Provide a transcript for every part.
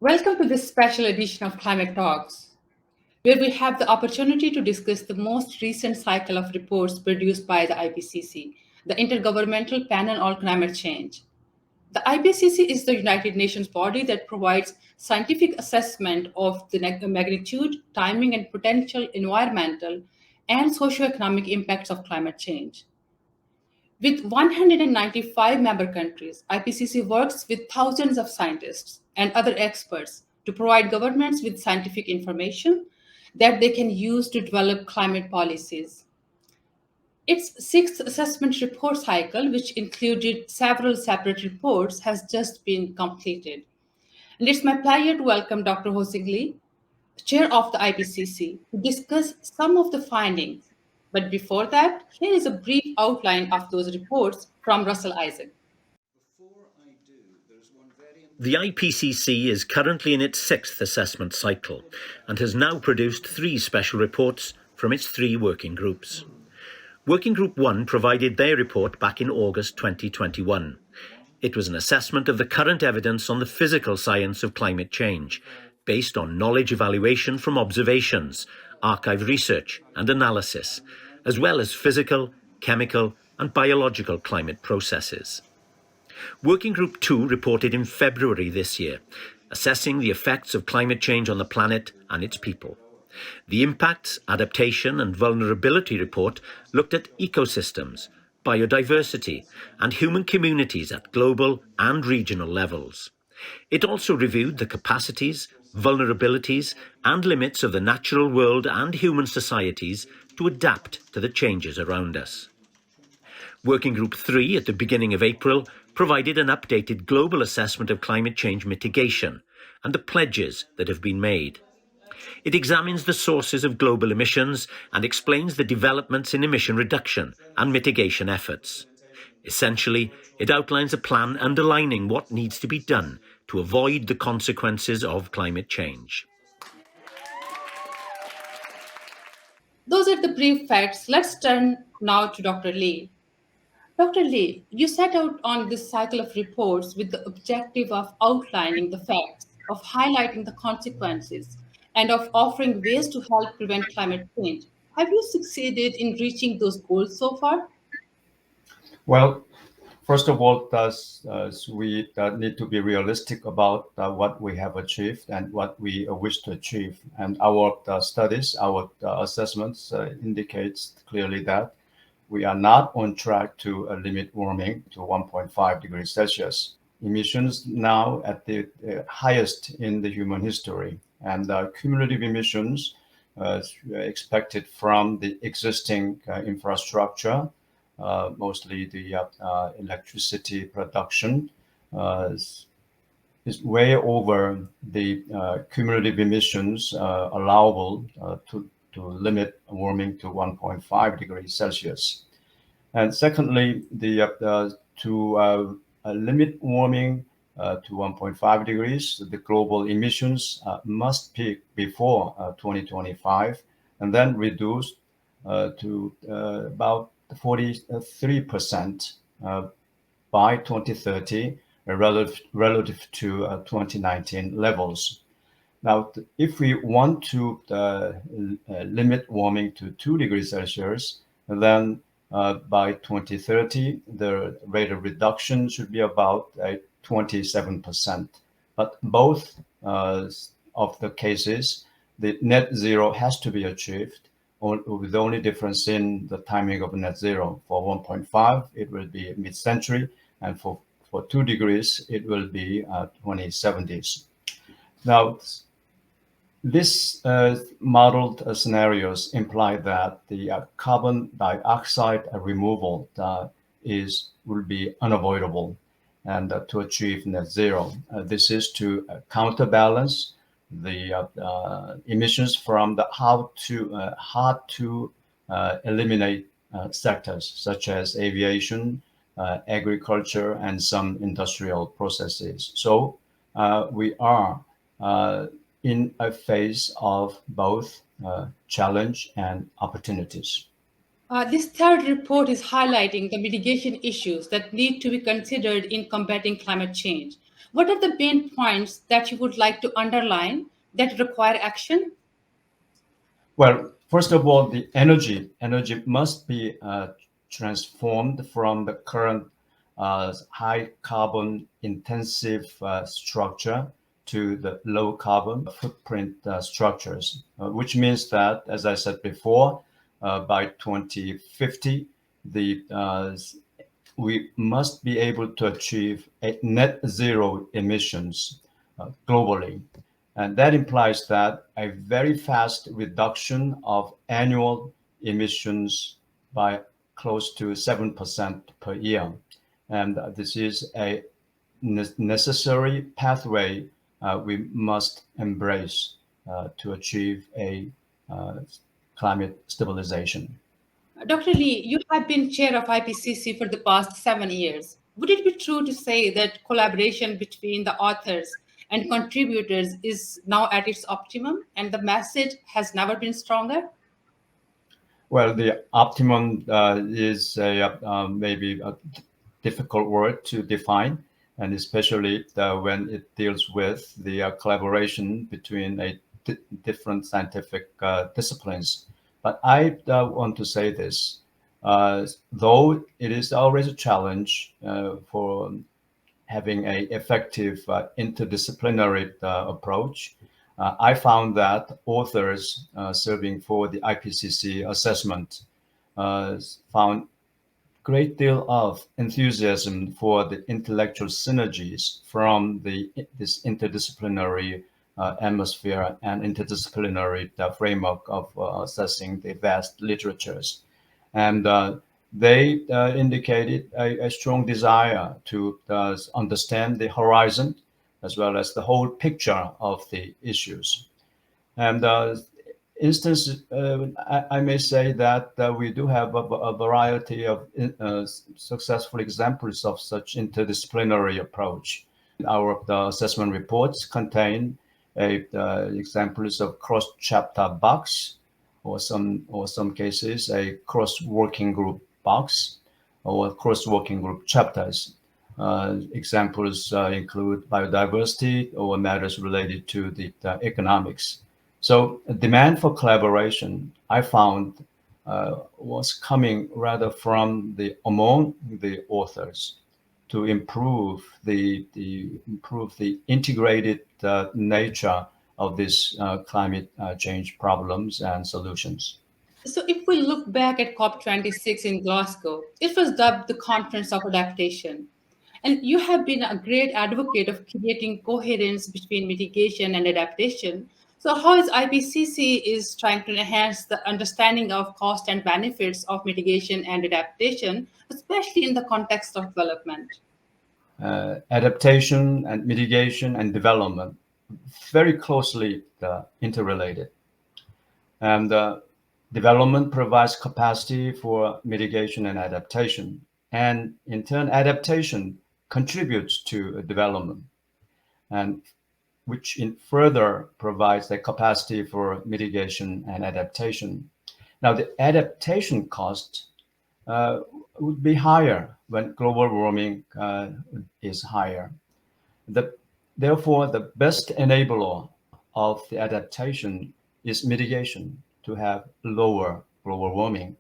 Welcome to this special edition of Climate Talks, where we have the opportunity to discuss the most recent cycle of reports produced by the IPCC, the Intergovernmental Panel on Climate Change. The IPCC is the United Nations body that provides scientific assessment of the magnitude, timing, and potential environmental and socioeconomic impacts of climate change. With 195 member countries, IPCC works with thousands of scientists and other experts to provide governments with scientific information that they can use to develop climate policies. Its sixth assessment report cycle, which included several separate reports, has just been completed. And it's my pleasure to welcome Dr. Hoesung, chair of the IPCC, to discuss some of the findings. But before that, here is a brief outline of those reports from Russell Isaac. The IPCC is currently in its sixth assessment cycle and has now produced 3 special reports from its 3 working groups. Working Group 1 provided their report back in August 2021. It was an assessment of the current evidence on the physical science of climate change, based on knowledge evaluation from observations, archive research and analysis, as well as physical, chemical and biological climate processes. Working Group 2 reported in February this year, assessing the effects of climate change on the planet and its people. The Impacts, Adaptation and Vulnerability report looked at ecosystems, biodiversity and human communities at global and regional levels. It also reviewed the capacities, vulnerabilities and limits of the natural world and human societies to adapt to the changes around us. Working Group 3 at the beginning of April provided an updated global assessment of climate change mitigation and the pledges that have been made. It examines the sources of global emissions and explains the developments in emission reduction and mitigation efforts. Essentially, it outlines a plan underlining what needs to be done to avoid the consequences of climate change. Those are the brief facts. Let's turn now to Dr. Lee. Dr. Lee, you set out on this cycle of reports with the objective of outlining the facts, of highlighting the consequences, and of offering ways to help prevent climate change. Have you succeeded in reaching those goals so far? Well, first of all, we need to be realistic about what we have achieved and what we wish to achieve. And our studies, our assessments indicates clearly that we are not on track to limit warming to 1.5 degrees Celsius. Emissions now at the highest in the human history, and cumulative emissions expected from the existing infrastructure, mostly the electricity production, is way over the cumulative emissions allowable to limit warming to 1.5 degrees Celsius. And secondly, to limit warming to 1.5 degrees, the global emissions must peak before 2025 and then reduce to about 43% by 2030 relative to 2019 levels. Now, if we want to limit warming to 2 degrees Celsius, then by 2030, the rate of reduction should be about 27%. But both of the cases, the net zero has to be achieved, with the only difference in the timing of net zero. For 1.5, it will be mid-century, and for 2 degrees, it will be 2070s. Now, this modeled scenarios imply that the carbon dioxide removal will be unavoidable, and to achieve net zero. This is to counterbalance the emissions from the hard to eliminate sectors such as aviation, agriculture, and some industrial processes. So we are in a phase of both challenge and opportunities. This third report is highlighting the mitigation issues that need to be considered in combating climate change. What are the main points that you would like to underline that require action? Well, first of all, the energy must be transformed from the current high carbon intensive structure to the low carbon footprint structures, which means that, as I said before, by 2050, we must be able to achieve a net zero emissions globally. And that implies that a very fast reduction of annual emissions by close to 7% per year. And this is a necessary pathway we must embrace to achieve a climate stabilization. Dr. Lee, you have been chair of IPCC for the past 7 years. Would it be true to say that collaboration between the authors and contributors is now at its optimum and the message has never been stronger? Well, the optimum is maybe a difficult word to define, and especially when it deals with the collaboration between different scientific disciplines. But I want to say this, though it is always a challenge for having an effective interdisciplinary approach. I found that authors serving for the IPCC assessment found great deal of enthusiasm for the intellectual synergies from this interdisciplinary atmosphere and interdisciplinary framework of assessing the vast literatures. And they indicated a strong desire to understand the horizon as well as the whole picture of the issues. And instance, I may say that we do have a variety of successful examples of such interdisciplinary approach. Our assessment reports contain examples of cross-chapter box, or some cases a cross-working group box, or cross-working group chapters. Examples include biodiversity or matters related to the economics. So a demand for collaboration, I found, was coming rather from among the authors to improve the integrated nature of this climate change problems and solutions. So, if we look back at COP26 in Glasgow, it was dubbed the Conference of Adaptation. And you have been a great advocate of creating coherence between mitigation and adaptation. So, how is IPCC is trying to enhance the understanding of cost and benefits of mitigation and adaptation, especially in the context of development? Adaptation and mitigation and development very closely interrelated. And development provides capacity for mitigation and adaptation. And in turn, adaptation contributes to development, and which in further provides the capacity for mitigation and adaptation. Now, the adaptation cost would be higher when global warming is higher. Therefore, the best enabler of the adaptation is mitigation to have lower global warming.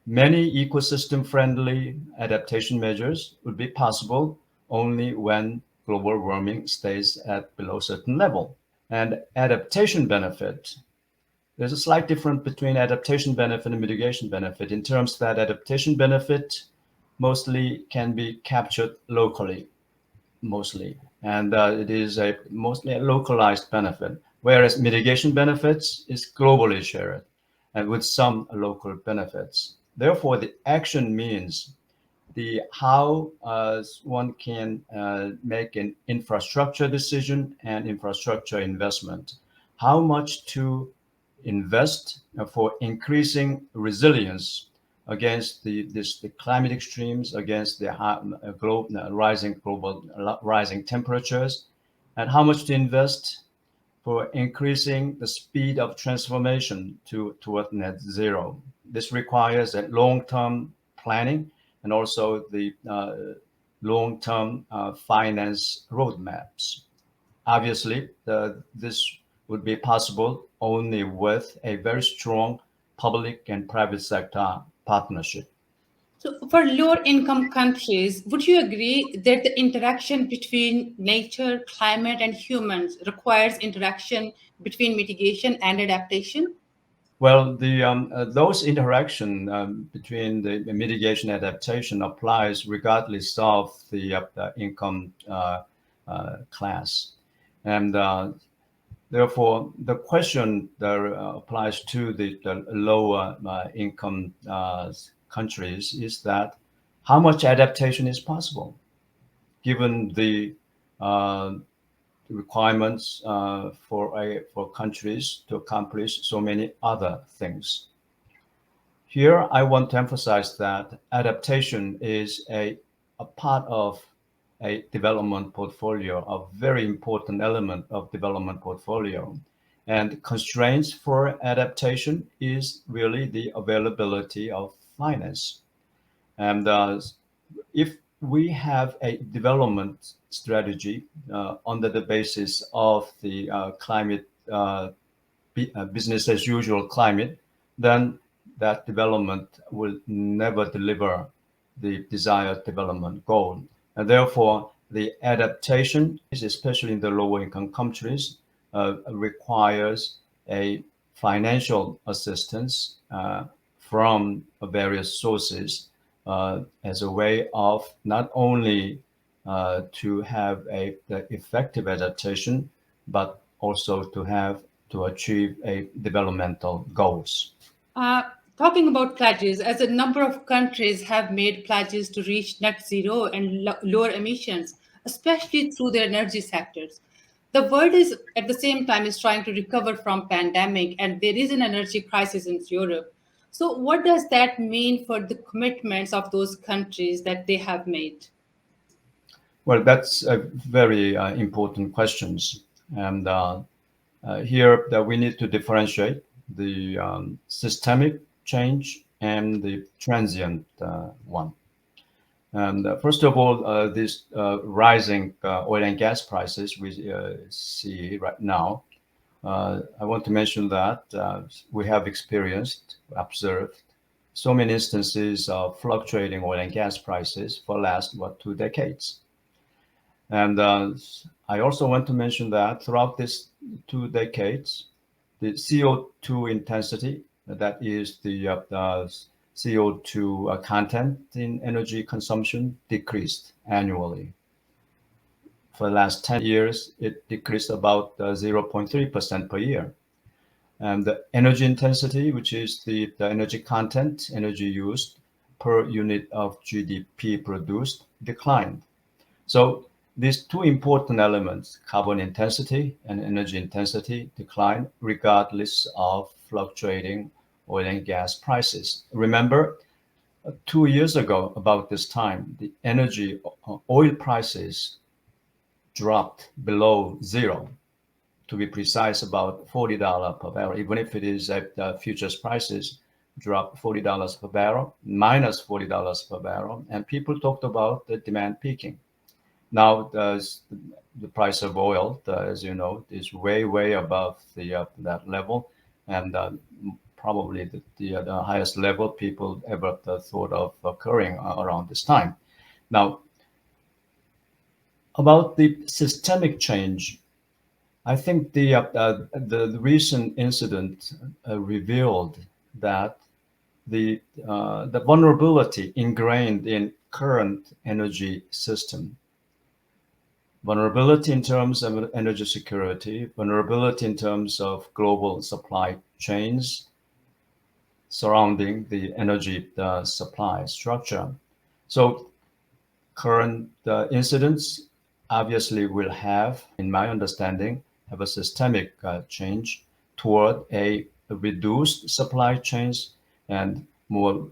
Many ecosystem-friendly adaptation measures would be possible only when global warming stays at below a certain level. And adaptation benefit, there's a slight difference between adaptation benefit and mitigation benefit in terms that adaptation benefit mostly can be captured locally, mostly. And it is mostly a localized benefit, whereas mitigation benefits is globally shared and with some local benefits. Therefore, the action means how one can make an infrastructure decision and infrastructure investment, how much to invest for increasing resilience against the climate extremes, against the rising temperatures, and how much to invest for increasing the speed of transformation toward net zero. This requires a long-term planning and also the long-term finance roadmaps. Obviously, this would be possible only with a very strong public and private sector partnership. So, for lower income countries, would you agree that the interaction between nature, climate, and humans requires interaction between mitigation and adaptation? Well, those interaction between the mitigation and adaptation applies regardless of the income class, and therefore the question that applies to the lower income countries is that how much adaptation is possible given the uh, requirements for countries to accomplish so many other things. Here, I want to emphasize that adaptation is a part of a development portfolio, a very important element of development portfolio. And constraints for adaptation is really the availability of finance. And if we have a development strategy under the basis of the climate business as usual climate, then that development will never deliver the desired development goal. And therefore, the adaptation, especially in the lower income countries, requires a financial assistance from various sources as a way of not only to have the effective adaptation, but also to achieve a developmental goals. Uh, Talking about pledges, as a number of countries have made pledges to reach net zero and lower emissions, especially through their energy sectors. The world is at the same time is trying to recover from pandemic, and there is an energy crisis in Europe. So, what does that mean for the commitments of those countries that they have made? Well, that's a very important questions. And here that we need to differentiate the systemic change and the transient one. And first of all, these rising oil and gas prices we see right now, I want to mention that we have observed so many instances of fluctuating oil and gas prices for the last, 2 decades. And I also want to mention that throughout these 2 decades, the CO2 intensity, that is the CO2 content in energy consumption, decreased annually. For the last 10 years, it decreased about 0.3% per year. And the energy intensity, which is the energy content, energy used per unit of GDP produced, declined. So these two important elements, carbon intensity and energy intensity, decline regardless of fluctuating oil and gas prices. Remember, 2 years ago, about this time, the oil prices dropped below zero. To be precise, about $40 per barrel, even if it is at futures prices, dropped $40 per barrel, minus $40 per barrel, and people talked about the demand peaking. Now, the price of oil, as you know, is way above that level, and probably the highest level people ever thought of occurring around this time. Now, about the systemic change, I think the recent incident revealed that the vulnerability ingrained in current energy system, vulnerability in terms of energy security, vulnerability in terms of global supply chains surrounding the energy supply structure. So current incidents obviously will have, in my understanding, have a systemic change toward a reduced supply chains and more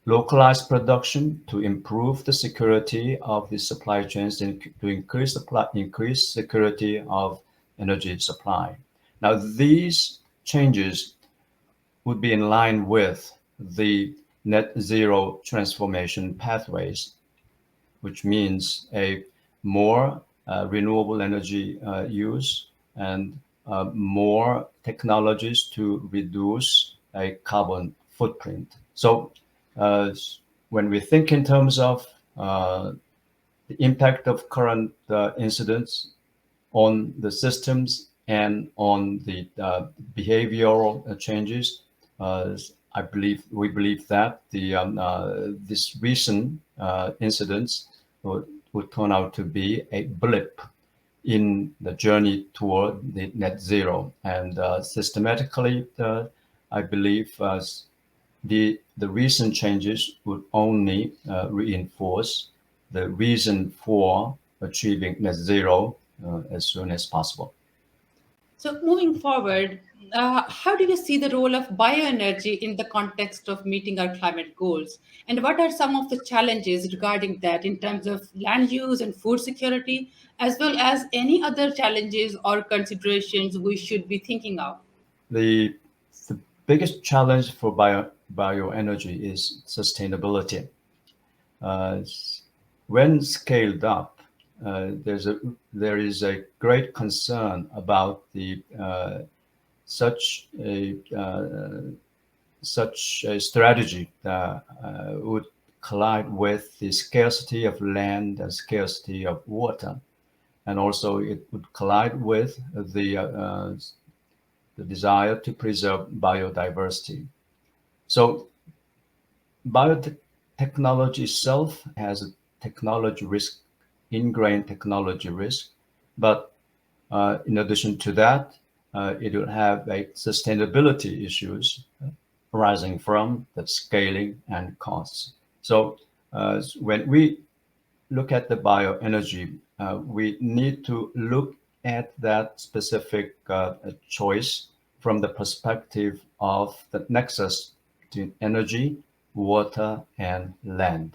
localized production to improve the security of the supply chains and to increase security of energy supply. Now, these changes would be in line with the net zero transformation pathways. which means a more renewable energy use and more technologies to reduce a carbon footprint. So when we think in terms of the impact of current incidents on the systems and on the behavioral changes, we believe that this recent incidents would turn out to be a blip in the journey toward the net zero. And systematically, I believe the recent changes would only reinforce the reason for achieving net zero as soon as possible. So, moving forward, how do you see the role of bioenergy in the context of meeting our climate goals? And what are some of the challenges regarding that in terms of land use and food security, as well as any other challenges or considerations we should be thinking of? The biggest challenge for bioenergy is sustainability. When scaled up, there is a great concern about the such a strategy that would collide with the scarcity of land and scarcity of water, and also it would collide with the desire to preserve biodiversity. So biotechnology itself has a technology risk, ingrained technology risk, but in addition to that, it will have a sustainability issues arising from the scaling and costs. So when we look at the bioenergy, we need to look at that specific choice from the perspective of the nexus between energy, water, and land.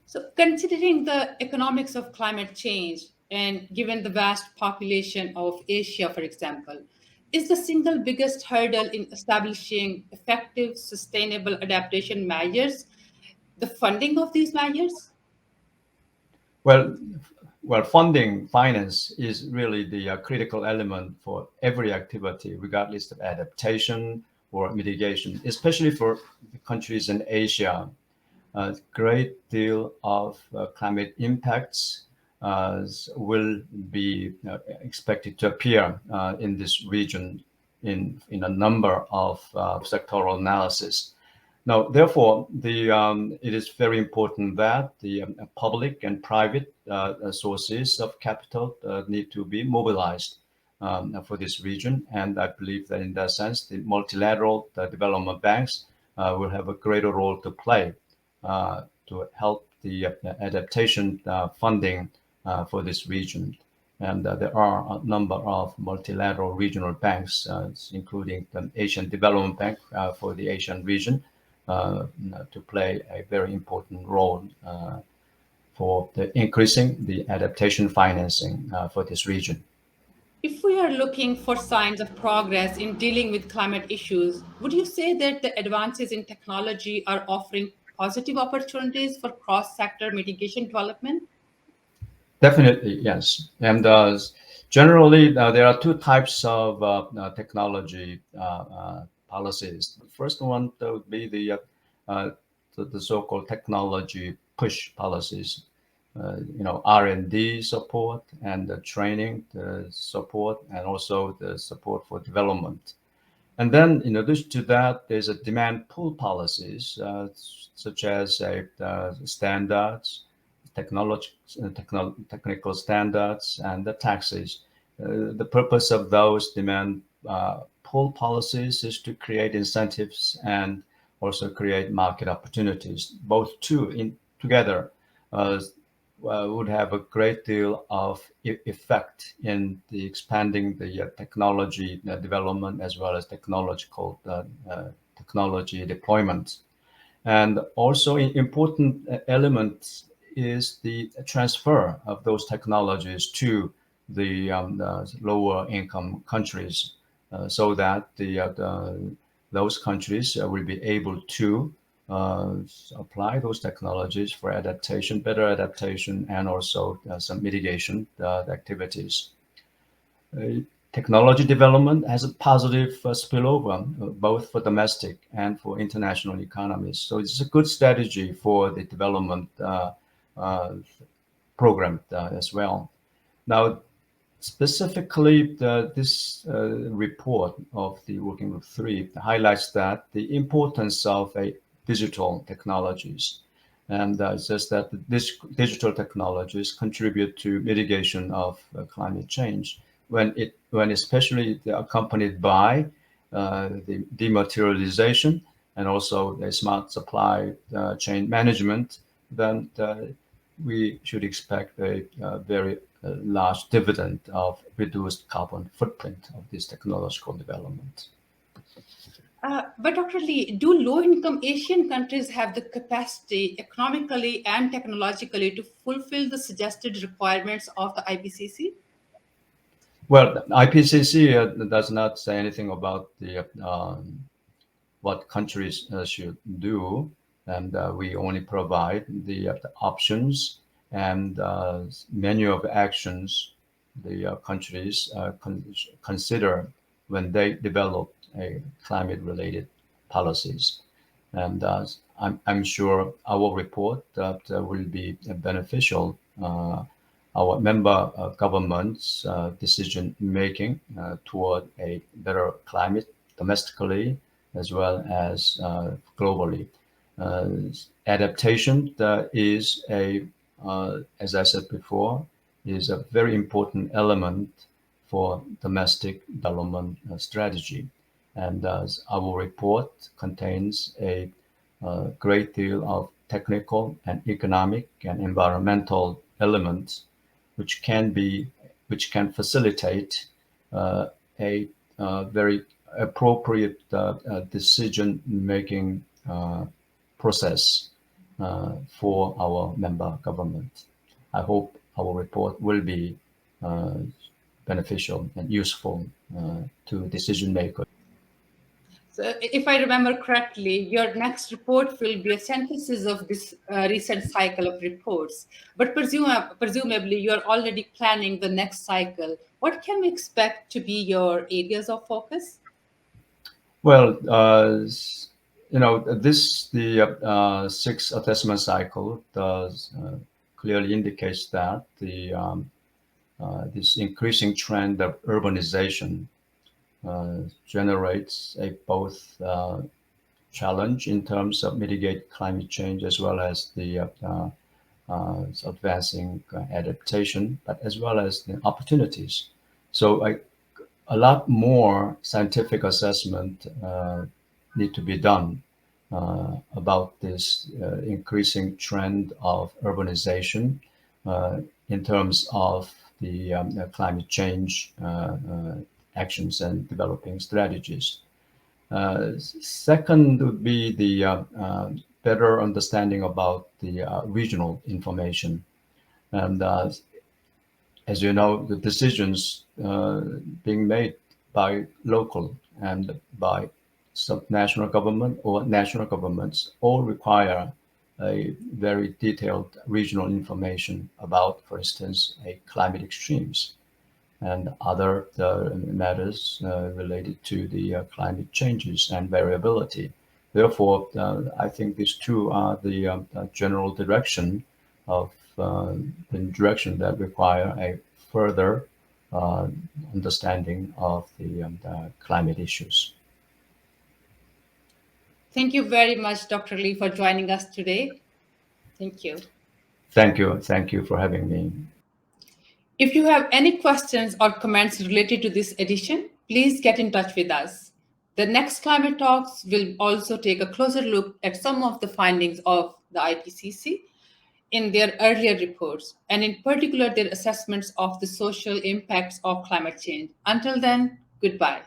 So, considering the economics of climate change and given the vast population of Asia, for example, is the single biggest hurdle in establishing effective, sustainable adaptation measures the funding of these measures? Well, funding, finance is really the critical element for every activity, regardless of adaptation or mitigation, especially for countries in Asia. A great deal of climate impacts will be expected to appear in this region in a number of sectoral analysis. Now, therefore, it is very important that the public and private sources of capital need to be mobilized for this region. And I believe that in that sense, the multilateral development banks will have a greater role to play to help the adaptation funding for this region. And there are a number of multilateral regional banks, including the Asian Development Bank for the Asian region, to play a very important role for increasing the adaptation financing for this region. If we are looking for signs of progress in dealing with climate issues, would you say that the advances in technology are offering positive opportunities for cross sector mitigation development? Definitely, yes. And generally, there are two types of technology policies. The first one would be uh, the so-called technology push policies. R&D support and the training, the support, and also the support for development. And then, in addition to that, there's a demand pull policies, such as standards, technology, technical standards, and the taxes. The purpose of those demand pull policies is to create incentives and also create market opportunities. Both two together would have a great deal of effect in the expanding the technology development as well as technology deployment. And also important element is the transfer of those technologies to the lower income countries, so that those countries will be able to apply those technologies for adaptation, better adaptation, and also some mitigation activities. Technology development has a positive spillover, both for domestic and for international economies. So it's a good strategy for the development program as well. Now, specifically, this report of the Working Group 3 highlights that the importance of digital technologies. And it says that this digital technologies contribute to mitigation of climate change when especially accompanied by the dematerialization and also the smart supply chain management, then we should expect a very large dividend of reduced carbon footprint of this technological development. But Dr. Lee, do low-income Asian countries have the capacity economically and technologically to fulfill the suggested requirements of the IPCC? Well, IPCC does not say anything about the what countries should do, and we only provide the options and menu of actions the countries consider when they develop a climate-related policies. And I'm sure our report will be beneficial. Our member governments' decision making toward a better climate domestically as well as globally. Adaptation is as I said before, is a very important element for domestic development strategy. And our report contains a great deal of technical and economic and environmental elements which can facilitate a very appropriate decision-making process for our member government. I hope our report will be beneficial and useful to decision makers. So if I remember correctly, your next report will be a synthesis of this recent cycle of reports. But presumably, you're already planning the next cycle. What can we expect to be your areas of focus? Well, the sixth assessment cycle does clearly indicates that this increasing trend of urbanization generates a both challenge in terms of mitigate climate change as well as the advancing adaptation, but as well as the opportunities. So a lot more scientific assessment need to be done about this increasing trend of urbanization in terms of the climate change actions and developing strategies. Second would be the better understanding about the regional information. And as you know, the decisions being made by local and by subnational government or national governments all require a very detailed regional information about, for instance, climate extremes and other matters related to the climate changes and variability. Therefore, I think these two are the general direction of the direction that require a further understanding of the climate issues. Thank you very much, Dr. Lee, for joining us today. Thank you. Thank you. Thank you for having me. If you have any questions or comments related to this edition, please get in touch with us. The next climate talks will also take a closer look at some of the findings of the IPCC in their earlier reports, and in particular, their assessments of the social impacts of climate change. Until then, goodbye.